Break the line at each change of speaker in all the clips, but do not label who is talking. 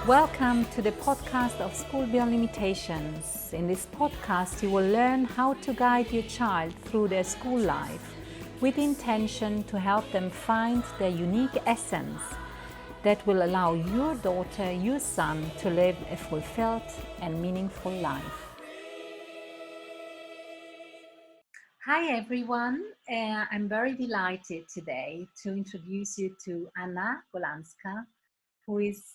Welcome to the podcast of School Beyond Limitations. In this podcast, you will learn how to guide your child through their school life with the intention to help them find their unique essence that will allow your daughter, your son to live a fulfilled and meaningful life. Hi everyone, I'm very delighted today to introduce you to Anna Golanska, who is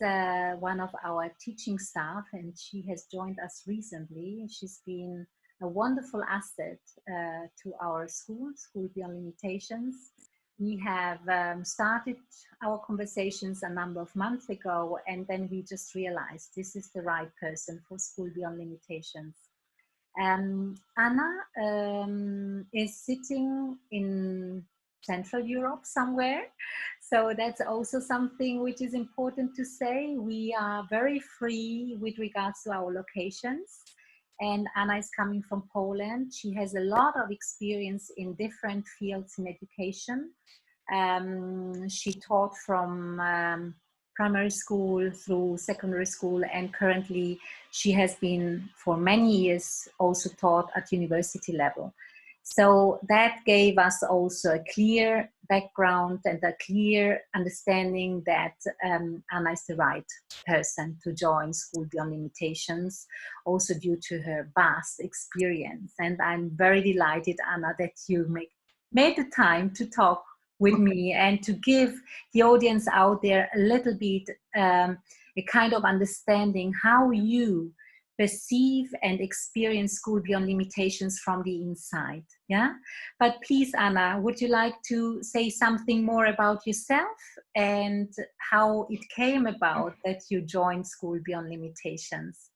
one of our teaching staff, and she has joined us recently. She's been a wonderful asset to our School Beyond Limitations. We have started our conversations a number of months ago, and then we just realized this is the right person for School Beyond Limitations. Anna is sitting in Central Europe somewhere. So that's also something which is important to say. We are very free with regards to our locations. And Anna is coming from Poland. She has a lot of experience in different fields in education. She taught from primary school through secondary school, and currently she has been for many years also taught at university level. So that gave us also a clear background and a clear understanding that Anna is the right person to join School Beyond Limitations, also due to her vast experience. And I'm very delighted, Anna, that you made the time to talk with me and to give the audience out there a little bit a kind of understanding how you perceive and experience School Beyond Limitations from the inside. Yeah, but please, Anna, would you like to say something more about yourself and how it came about that you joined School Beyond Limitations?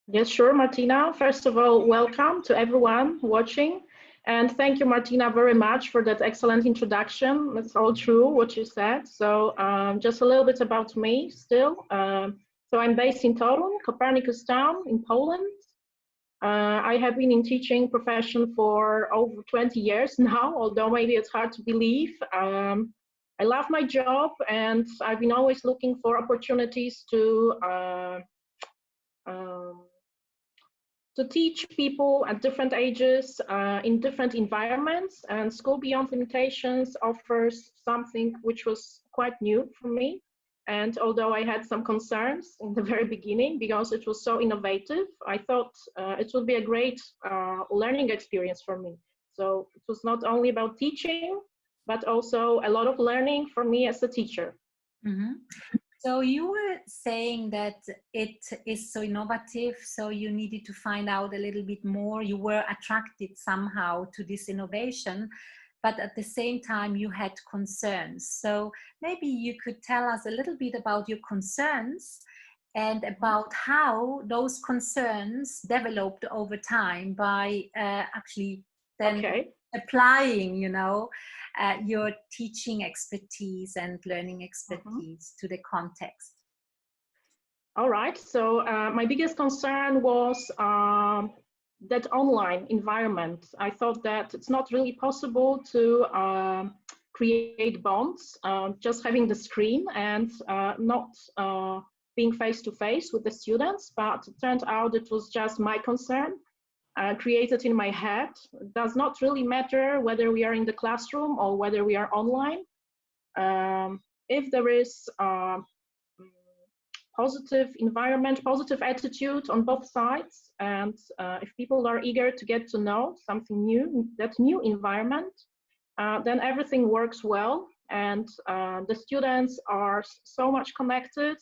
Yes, sure, Martina. First of all, welcome to everyone watching. And thank you, Martina, very much for that excellent introduction. It's all true what you said. So just a little bit about me still. So I'm based in Toruń, Copernicus town in Poland. I have been in teaching profession for over 20 years now, although maybe it's hard to believe. I love my job, and I've been always looking for opportunities to teach people at different ages in different environments, and School Beyond Limitations offers something which was quite new for me. And although I had some concerns in the very beginning because it was so innovative, I thought it would be a great learning experience for me. So it was not only about teaching, but also a lot of learning for me as a teacher.
Mm-hmm. So you were saying that it is so innovative, so you needed to find out a little bit more. You were attracted somehow to this innovation, but at the same time you had concerns. So maybe you could tell us a little bit about your concerns and about how those concerns developed over time by actually then applying, your teaching expertise and learning expertise to the context.
All right. So my biggest concern was that online environment. I thought that it's not really possible to create bonds just having the screen and not being face-to-face with the students. But it turned out it was just my concern. Created in my head. It does not really matter whether we are in the classroom or whether we are online. If there is positive environment, positive attitude on both sides, and if people are eager to get to know something new, that new environment, then everything works well, and the students are so much connected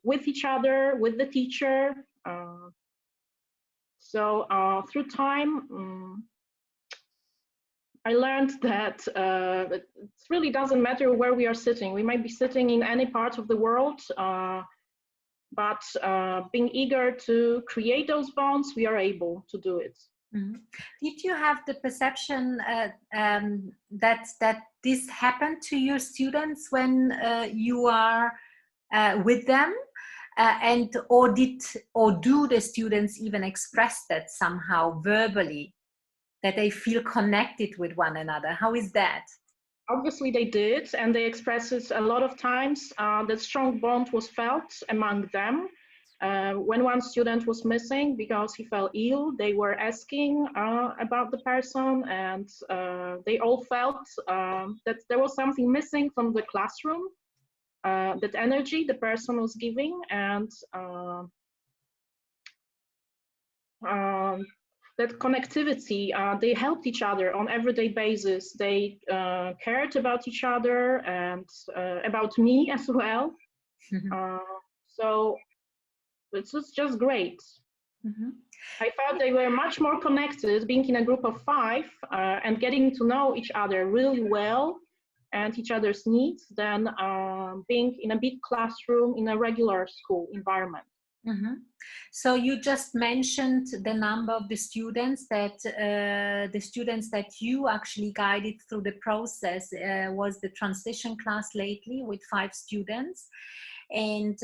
with each other, with the teacher. So through time, I learned that it really doesn't matter where we are sitting. We might be sitting in any part of the world, but being eager to create those bonds, we are able to do it.
Mm-hmm. Did you have the perception that this happened to your students when you are with them? Or do the students even express that somehow verbally, that they feel connected with one another? How is that?
Obviously they did, and they expressed it a lot of times. That strong bond was felt among them. When one student was missing because he fell ill, they were asking about the person, and they all felt that there was something missing from the classroom, that energy the person was giving, and that connectivity. They helped each other on everyday basis. They cared about each other and about me as well. So it was just great. I felt they were much more connected, being in a group of 5 and getting to know each other really well and each other's needs than being in a big classroom in a regular school environment.
So you just mentioned the number of the students that you actually guided through the process was the transition class lately with 5 students, and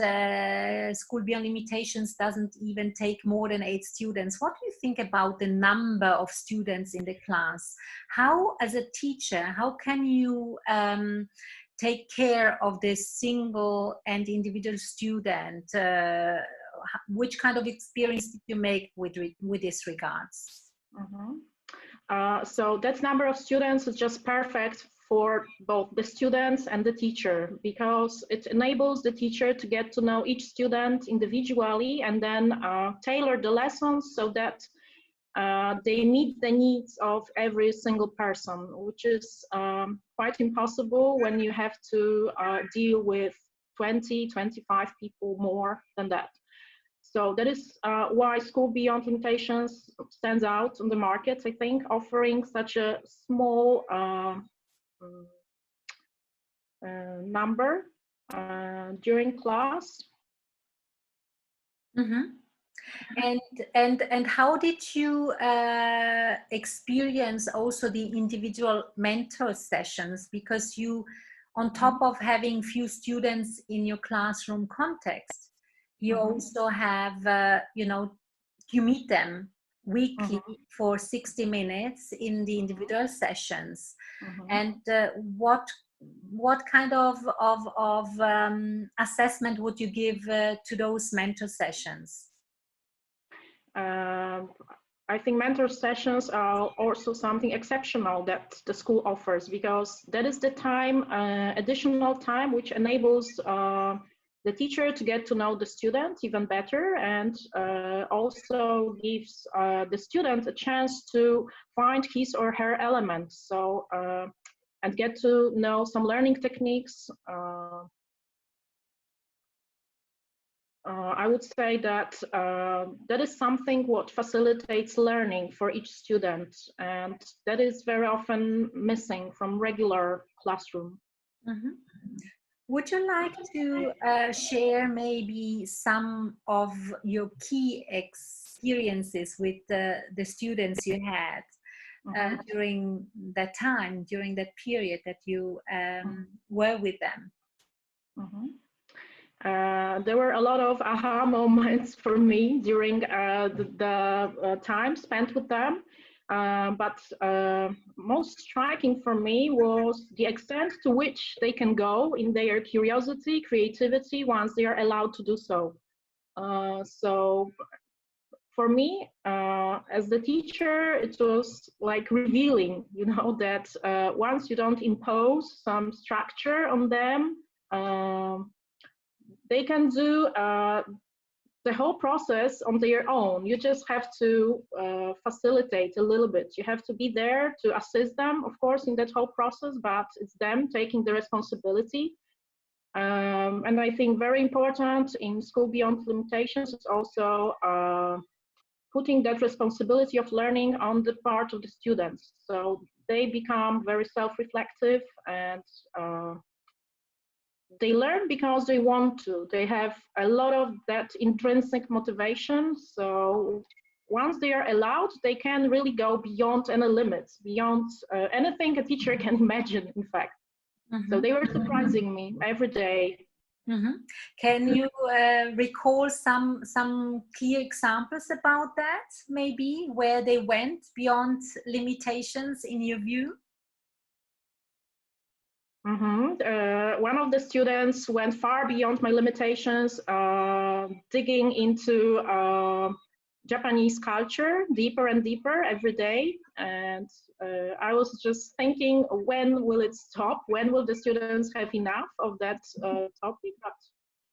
School Beyond Limitations doesn't even take more than 8 students. What do you think about the number of students in the class? How, as a teacher, how can you take care of this single and individual student? Which kind of experience did you make with this regards?
So that number of students is just perfect for both the students and the teacher, because it enables the teacher to get to know each student individually and then tailor the lessons so that they meet the needs of every single person, which is quite impossible when you have to deal with 20, 25 people more than that. So that is why School Beyond Limitations stands out on the market, I think, offering such a small number during class.
And how did you experience also the individual mentor sessions? Because you, on top of having few students in your classroom context, you also have, you meet them weekly for 60 minutes in the individual sessions. And what kind of assessment would you give to those mentor sessions?
I think mentor sessions are also something exceptional that the school offers, because that is the time, additional time, which enables the teacher to get to know the student even better, and also gives the student a chance to find his or her elements. So and get to know some learning techniques. I would say that that is something what facilitates learning for each student, and that is very often missing from regular classroom.
Would you like to share maybe some of your key experiences with the students you had during that time, during that period that you were with them?
There were a lot of aha moments for me during the time spent with them. But most striking for me was the extent to which they can go in their curiosity, creativity, once they are allowed to do so. So for me, as the teacher, it was like revealing, that once you don't impose some structure on them, they can do the whole process on their own. You just have to facilitate a little bit. You have to be there to assist them, of course, in that whole process, but it's them taking the responsibility. And I think very important in School Beyond Limitations is also putting that responsibility of learning on the part of the students. So they become very self-reflective, and they learn because they want to. They have a lot of that intrinsic motivation. So once they are allowed, they can really go beyond any limits, beyond anything a teacher can imagine, in fact. So they were surprising me every day.
Can you recall some clear examples about that, maybe, where they went beyond limitations in your view?
One of the students went far beyond my limitations, digging into Japanese culture deeper and deeper every day. And I was just thinking, when will it stop? When will the students have enough of that topic? But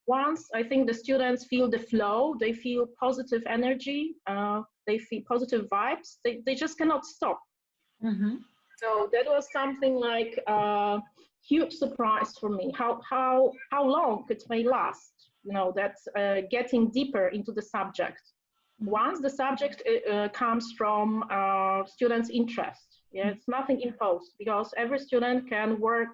once I think the students feel the flow, they feel positive energy, they feel positive vibes, they just cannot stop.
Mm-hmm.
So that was something like a huge surprise for me, how long it may last, you know, that's getting deeper into the subject. Once the subject comes from students' interest, yeah, it's nothing imposed, because every student can work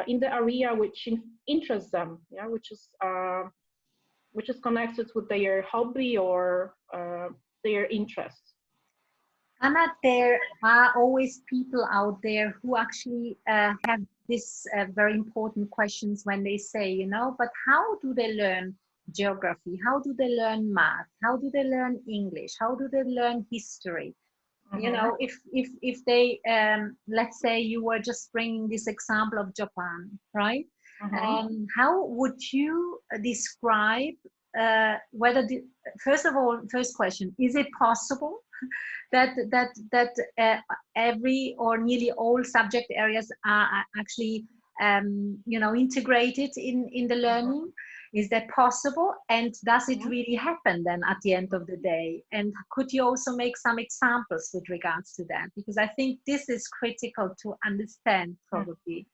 in the area which interests them, yeah, which is connected with their hobby or their interests.
Anna, there are always people out there who actually have this very important questions when they say, you know, but how do they learn geography? How do they learn math? How do they learn English? How do they learn history? You know, if they let's say you were just bringing this example of Japan, right? How would you describe whether first of all, first question, is it possible that every or nearly all subject areas are actually you know, integrated in the learning? Is that possible? And does it really happen then at the end of the day? And could you also make some examples with regards to that? Because I think this is critical to understand, probably.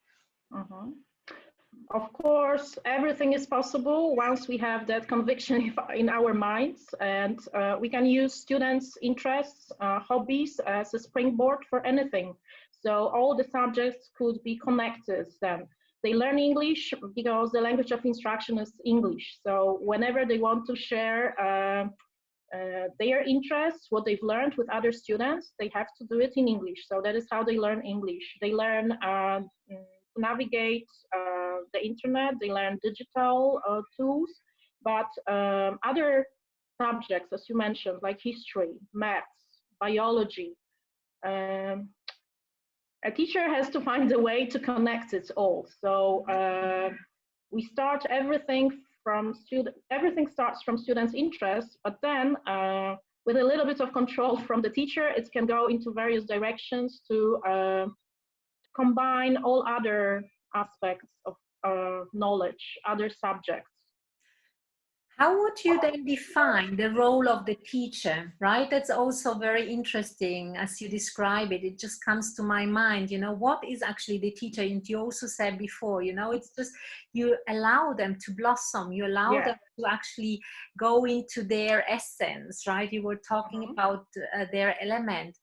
Of course, everything is possible once we have that conviction in our minds, and we can use students' interests, hobbies as a springboard for anything. So all the subjects could be connected then. They learn English because the language of instruction is English. So whenever they want to share their interests, what they've learned with other students, they have to do it in English. So that is how they learn English. They learn navigate the internet, they learn digital tools, but other subjects, as you mentioned, like history, maths, biology, a teacher has to find a way to connect it all. So we start everything starts from students' interests, but then with a little bit of control from the teacher, it can go into various directions to combine all other aspects of knowledge, other subjects.
How would you then define the role of the teacher, right? That's also very interesting as you describe it. It just comes to my mind, you know, what is actually the teacher? And you also said before, you know, it's just you allow them to blossom, you allow them to actually go into their essence, right? You were talking about their element.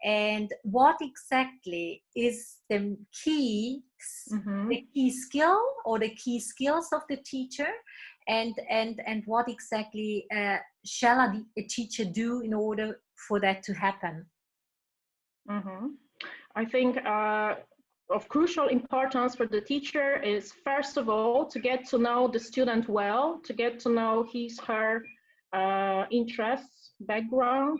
And what exactly is the key skill or the key skills of the teacher? And what exactly shall a teacher do in order for that to happen?
I think of crucial importance for the teacher is, first of all, to get to know the student well, to get to know his, her interests, background,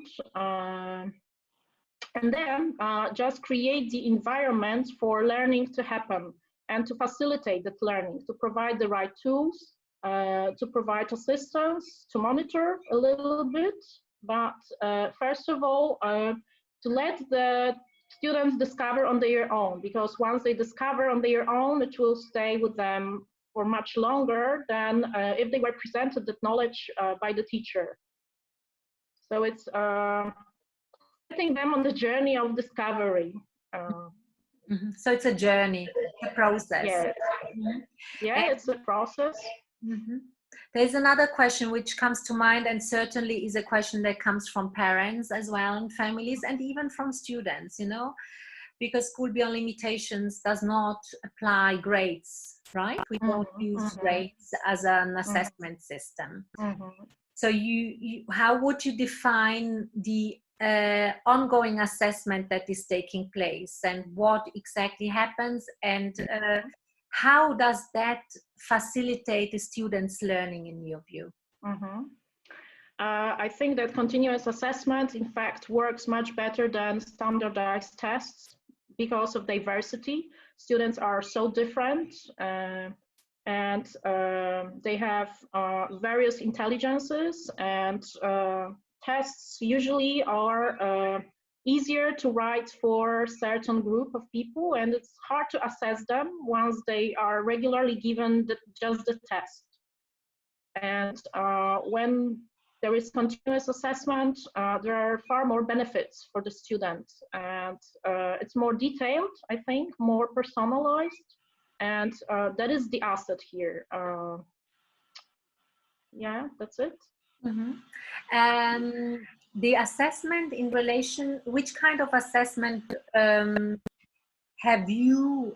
and then just create the environment for learning to happen and to facilitate that learning, to provide the right tools, to provide assistance, to monitor a little bit, but first of all, to let the students discover on their own, because once they discover on their own, it will stay with them for much longer than if they were presented that knowledge by the teacher. So it's getting them on the journey of discovery.
So it's a journey, a process.
Yes. Yeah, it's a process.
There's another question which comes to mind, and certainly is a question that comes from parents as well, and families, and even from students, you know, because School Beyond Limitations does not apply grades, right? We don't use grades as an assessment system. So how would you define the ongoing assessment that is taking place, and what exactly happens, and how does that facilitate the students' learning in your view?
I think that continuous assessment, in fact, works much better than standardized tests because of diversity. students are so different, and they have various intelligences, and tests usually are easier to write for a certain group of people, and it's hard to assess them once they are regularly given just the test. And when there is continuous assessment, there are far more benefits for the students, and it's more detailed, I think, more personalized, and that is the asset here. Yeah, that's it.
Mm-hmm. The assessment in relation, which kind of assessment have you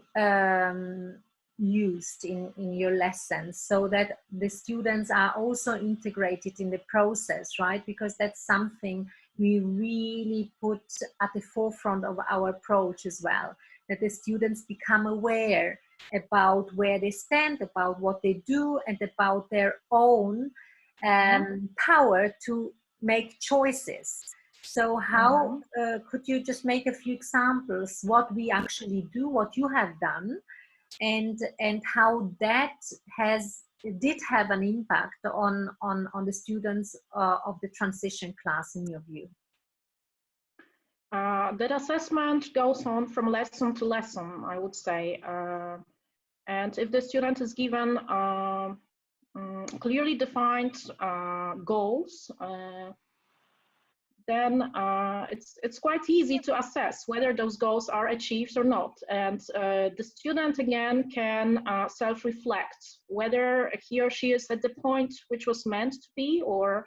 used in your lessons, so that the students are also integrated in the process, right? Because that's something we really put at the forefront of our approach as well, that the students become aware about where they stand, about what they do, and about their own power to make choices. So how could you just make a few examples what we actually do, what you have done, and how that did have an impact on the students of the transition class in your view?
That assessment goes on from lesson to lesson, I would say. And if the student is given clearly defined goals, then it's quite easy to assess whether those goals are achieved or not. And the student, again, can self-reflect whether he or she is at the point which was meant to be, or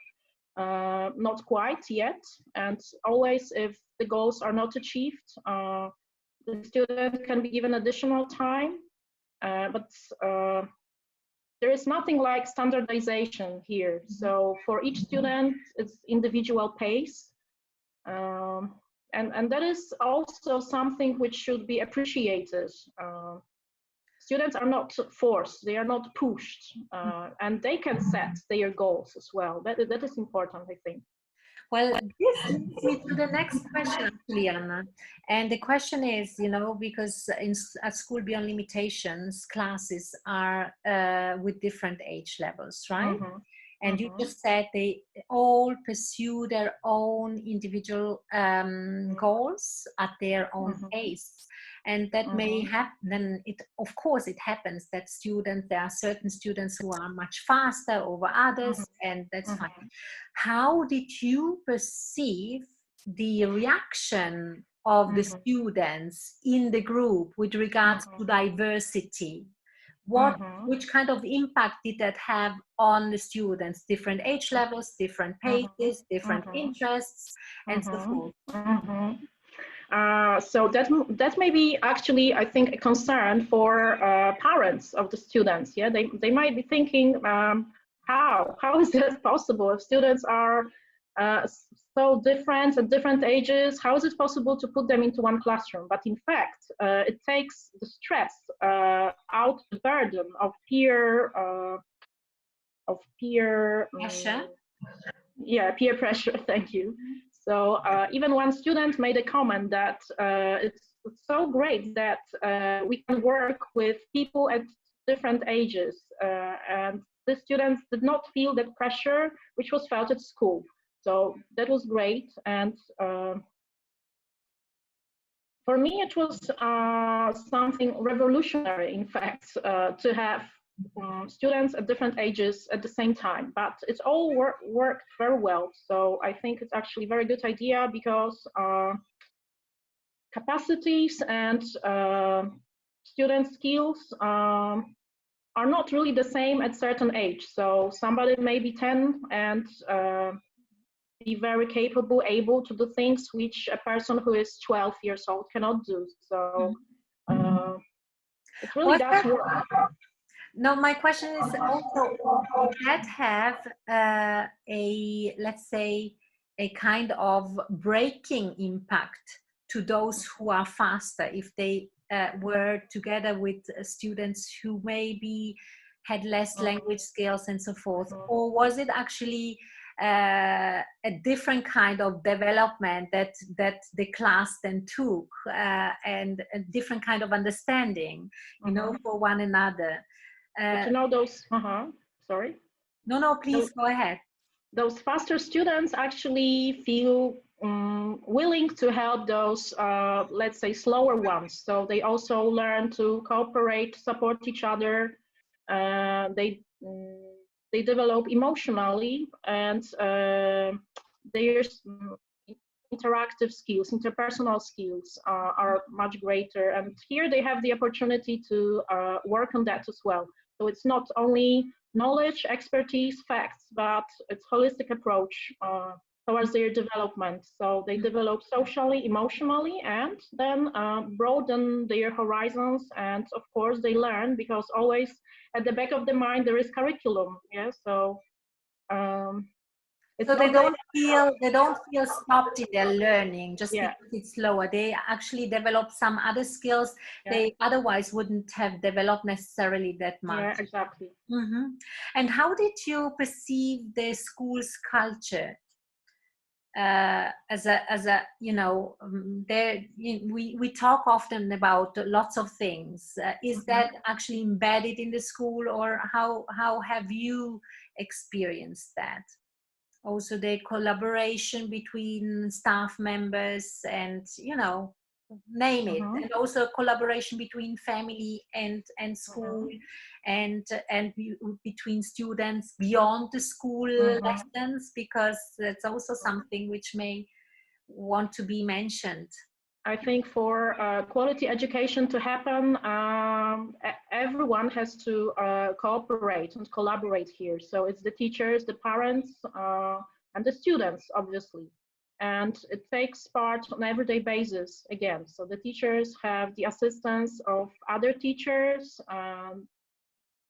not quite yet. And always, if the goals are not achieved, the student can be given additional time. But there is nothing like standardization here. So for each student, it's individual pace. And that is also something which should be appreciated. Students are not forced, they are not pushed, and they can set their goals as well. That is important, I think.
Well, this leads me to the next question, actually, Anna. And the question is, you know, because at School Beyond Limitations, classes are with different age levels, right? And you just said they all pursue their own individual goals at their own pace. And that may happen, of course it happens that there are certain students who are much faster over others, and that's fine. How did you perceive the reaction of the students in the group with regards to diversity? Which kind of impact did that have on the students? Different age levels, different paces, different interests, and so forth.
So that may be actually, I think, a concern for parents of the students. Yeah, they might be thinking, how is that possible? If students are so different at different ages, how is it possible to put them into one classroom? But in fact, it takes the stress out, the burden of peer
pressure.
Yeah, peer pressure. Thank you. So even one student made a comment that it's so great that we can work with people at different ages, and the students did not feel that pressure which was felt at school. So that was great. And for me, it was something revolutionary, in fact, to have students at different ages at the same time. But it all worked very well. So I think it's actually a very good idea, because capacities and student skills are not really the same at certain age. So somebody may be 10 and be very capable, able to do things which a person who is 12 years old cannot do. So it really does work.
No, my question is also, would that have let's say, a kind of breaking impact to those who are faster, if they were together with students who maybe had less language skills and so forth? Or was it actually a different kind of development that the class then took, and a different kind of understanding, you know, for one another.
But you know those, sorry.
No, please go ahead.
Those faster students actually feel willing to help those, let's say, slower ones. So they also learn to cooperate, support each other. They develop emotionally, and there's interactive skills, interpersonal skills are much greater. And here they have the opportunity to work on that as well. So it's not only knowledge, expertise, facts, but it's holistic approach towards their development. So they develop socially, emotionally, and then broaden their horizons. And of course, they learn, because always at the back of the mind there is curriculum. Yeah, so.
So they don't feel stopped in their learning just because it's slower. They actually develop some other skills they otherwise wouldn't have developed necessarily that much.
Yeah, exactly.
And how did you perceive the school's culture? As a you know, we talk often about lots of things. Is that actually embedded in the school, or how have you experienced that? Also the collaboration between staff members and, you know, name it, and also collaboration between family and school, and between students beyond the school lessons, because that's also something which may want to be mentioned.
I think for quality education to happen, everyone has to cooperate and collaborate here. So it's the teachers, the parents, and the students, obviously. And it takes part on everyday basis again. So the teachers have the assistance of other teachers.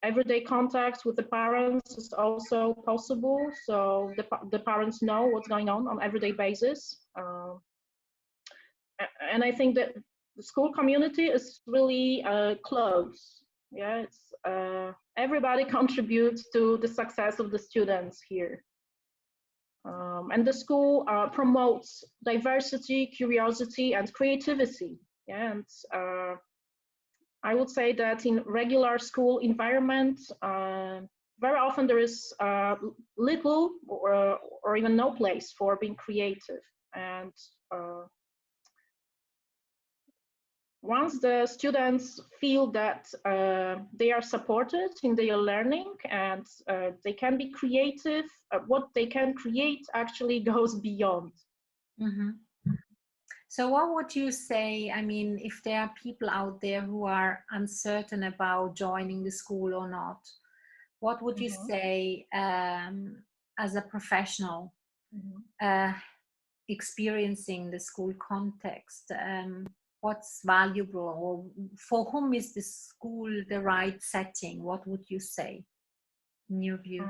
Everyday contacts with the parents is also possible. So the parents know what's going on everyday basis. And I think that the school community is really close. Yeah, it's everybody contributes to the success of the students here. And the school promotes diversity, curiosity, and creativity. Yeah, and I would say that in regular school environment, very often there is little or even no place for being creative. And once the students feel that they are supported in their learning and they can be creative, what they can create actually goes beyond.
So what would you say, I mean, if there are people out there who are uncertain about joining the school or not, what would you say as a professional experiencing the school context? What's valuable, or for whom is the school the right setting? What would you say in your view?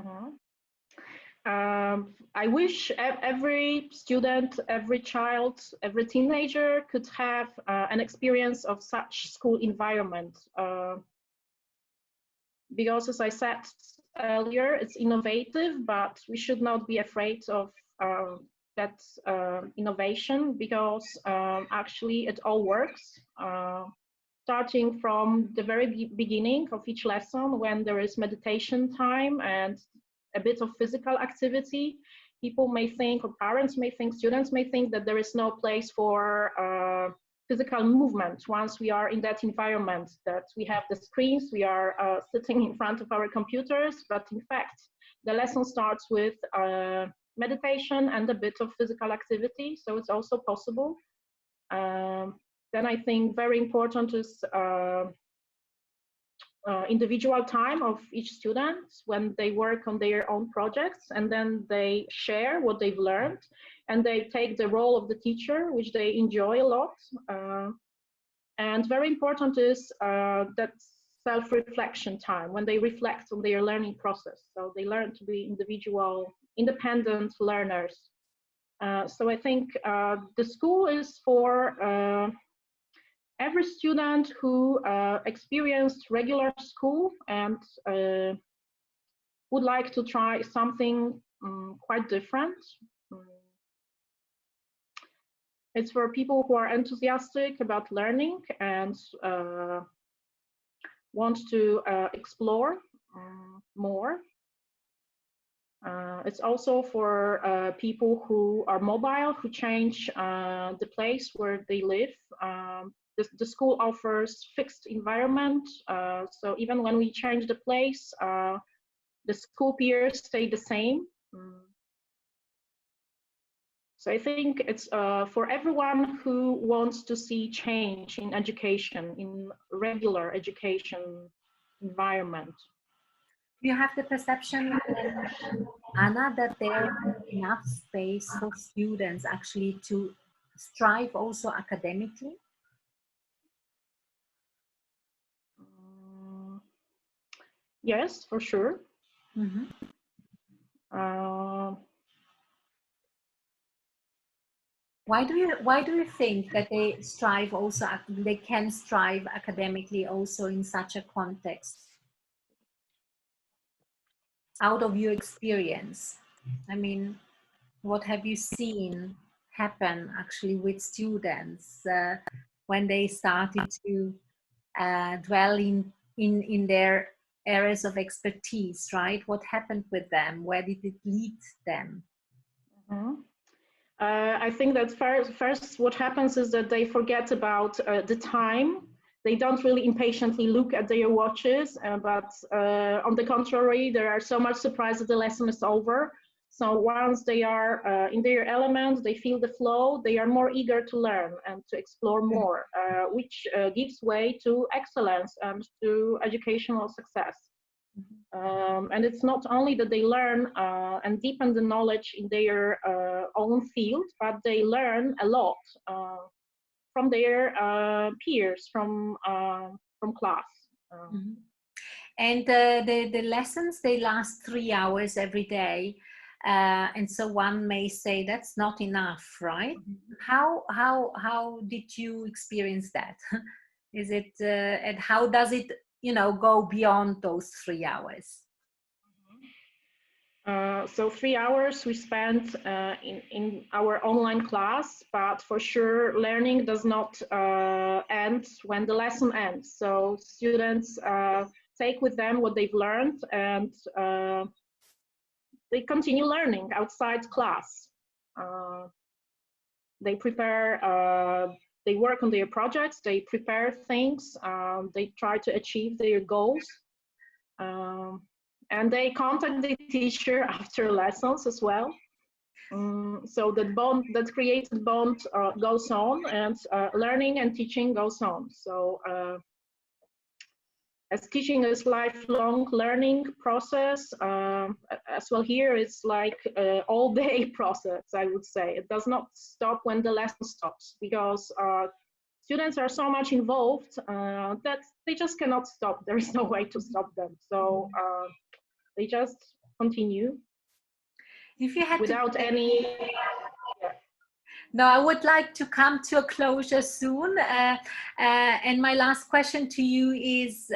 I wish every student, every child, every teenager could have an experience of such school environment. Because as I said earlier, it's innovative, but we should not be afraid of that innovation, because actually it all works. Starting from the very beginning of each lesson, when there is meditation time and a bit of physical activity, people may think, or parents may think, students may think that there is no place for physical movement once we are in that environment, that we have the screens, we are sitting in front of our computers, but in fact, the lesson starts with meditation and a bit of physical activity, so it's also possible. Then I think very important is individual time of each student when they work on their own projects, and then they share what they've learned, and they take the role of the teacher, which they enjoy a lot. And very important is that self-reflection time, when they reflect on their learning process. So they learn to be individual, independent learners. So I think the school is for every student who experienced regular school and would like to try something quite different. It's for people who are enthusiastic about learning and want to explore more. It's also for people who are mobile, who change the place where they live. The school offers fixed environment, so even when we change the place, the school peers stay the same. So I think it's for everyone who wants to see change in education, in regular education environment.
You have the perception, Anna, that there is enough space for students actually to strive also academically?
Yes, for sure.
Mm-hmm. Why do you think that they can strive academically also in such a context? Out of your experience, I mean, what have you seen happen actually with students when they started to dwell in their areas of expertise, right? What happened with them? Where did it lead them?
Mm-hmm. I think that first what happens is that they forget about the time. They don't really impatiently look at their watches, but on the contrary, they are so much surprised that the lesson is over. So once they are in their element, they feel the flow, they are more eager to learn and to explore more, which gives way to excellence and to educational success. And it's not only that they learn and deepen the knowledge in their own field, but they learn a lot from their peers, from class.
Mm-hmm. And the lessons, they last 3 hours every day. And so one may say that's not enough, right? How did you experience that? Is it and how does it go beyond those 3 hours?
So 3 hours we spent in our online class, but for sure learning does not end when the lesson ends. So students take with them what they've learned and they continue learning outside class. They prepare, they work on their projects, they prepare things, they try to achieve their goals. And they contact the teacher after lessons as well. So that bond, that created bond goes on, and learning and teaching goes on. So as teaching is lifelong learning process, as well here it's like all day process, I would say. It does not stop when the lesson stops, because students are so much involved that they just cannot stop. There is no way to stop them. So they just continue.
If you had
without any.
No, I would like to come to a closure soon. And my last question to you is,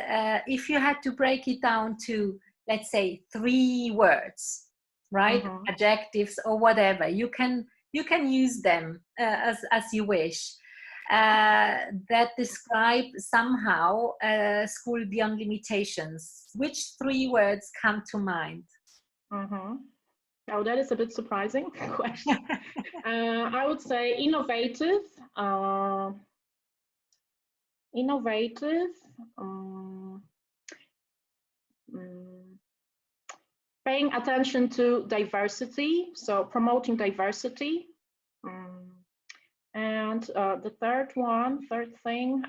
if you had to break it down to, let's say, 3 words, right?
Mm-hmm.
Adjectives or whatever, you can use them as you wish. That describe somehow School Beyond Limitations. Which 3 words come to mind?
Mm-hmm. Oh, that is a bit surprising question. I would say innovative, paying attention to diversity, so promoting diversity. And the third thing,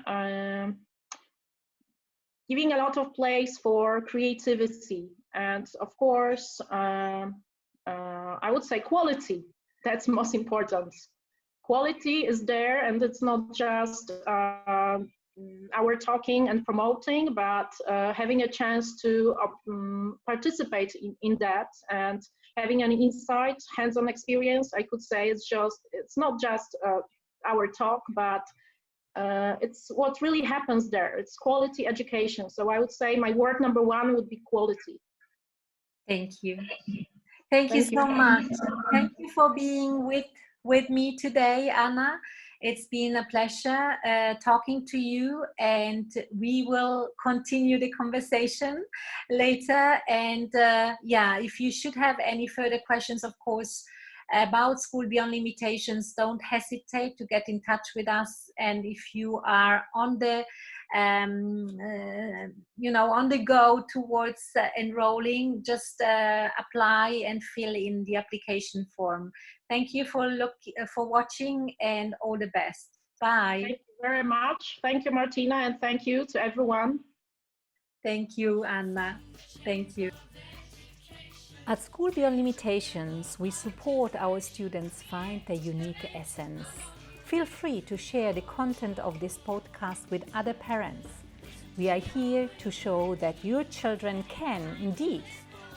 giving a lot of place for creativity. And of course, I would say quality. That's most important. Quality is there, and it's not just our talking and promoting, but having a chance to participate in that and having an insight, hands-on experience. I could say it's not just our talk, but it's what really happens there. It's quality education. So I would say my word number 1 would be quality.
Thank you. Thank you
Thank you.
so much. Thank you for being with me today, Anna. It's been a pleasure talking to you, and we will continue the conversation later. And yeah, if you should have any further questions, of course, about School Beyond Limitations, don't hesitate to get in touch with us. And if you are on the on the go towards enrolling, just apply and fill in the application form. Thank you for watching, and all the best. Bye.
Thank you very much. Thank you, Martina, and thank you to everyone.
Thank you, Anna. Thank you. At School Beyond Limitations, we support our students find their unique essence. Feel free to share the content of this podcast with other parents. We are here to show that your children can, indeed,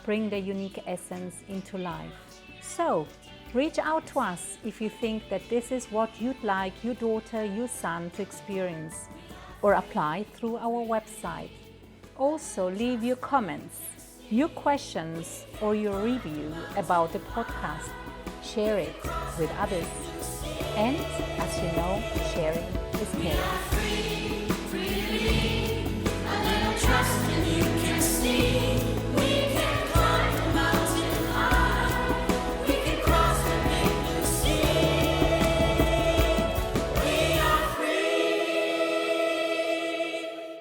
bring their unique essence into life. So, reach out to us if you think that this is what you'd like your daughter, your son to experience, or apply through our website. Also, leave your comments, your questions, or your review about the podcast. Share it with others. And as you know, sharing is caring.